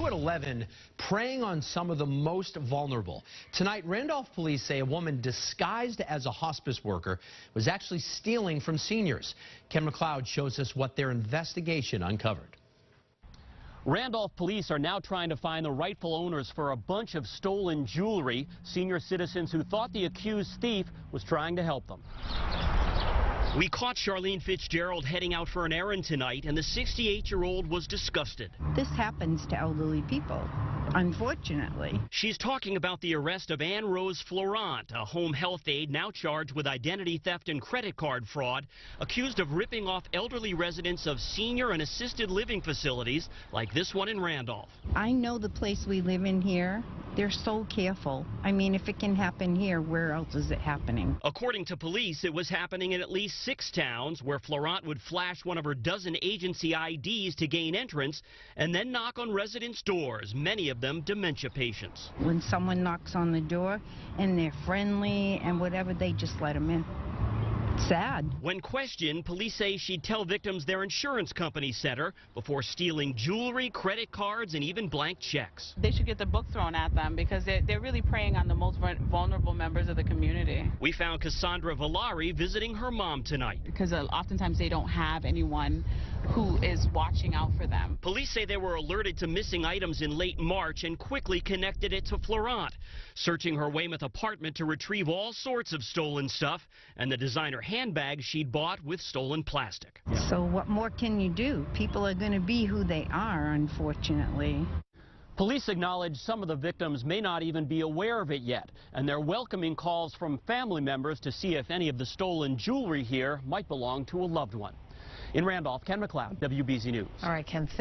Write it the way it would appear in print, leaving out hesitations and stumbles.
at 11, preying on some of the most vulnerable. Tonight, Randolph police say a woman disguised as a hospice worker was actually stealing from seniors. Ken McLeod shows us what their investigation uncovered. Randolph police are now trying to find the rightful owners for a bunch of stolen jewelry. Senior citizens who thought the accused thief was trying to help them. We caught Charlene Fitzgerald heading out for an errand tonight, and the 68-year-old was disgusted. This happens to elderly people, unfortunately. She's talking about the arrest of Anne Rose Florent, a home health aide now charged with identity theft and credit card fraud, accused of ripping off elderly residents of senior and assisted living facilities like this one in Randolph. I know the place we live in here. They're so careful. I mean, if it can happen here, where else is it happening? According to police, it was happening in at least 6 towns where Florent would flash one of her dozen agency IDs to gain entrance and then knock on residents' doors, many of them dementia patients. When someone knocks on the door and they're friendly and whatever, they just let them in. Sad. When questioned, police say she'd tell victims their insurance company sent her before stealing jewelry, credit cards, and even blank checks. They should get the book thrown at them because they're really preying on the most vulnerable members of the community. We found Cassandra Villari visiting her mom tonight. Because oftentimes they don't have anyone who is watching out for them. Police say they were alerted to missing items in late March and quickly connected it to Florent, searching her Weymouth apartment to retrieve all sorts of stolen stuff and the designer handbags she'd bought with stolen plastic. So what more can you do? People are going to be who they are, unfortunately. Police acknowledge some of the victims may not even be aware of it yet, and they're welcoming calls from family members to see if any of the stolen jewelry here might belong to a loved one. In Randolph, Ken McLeod, WBZ News. All right, Ken.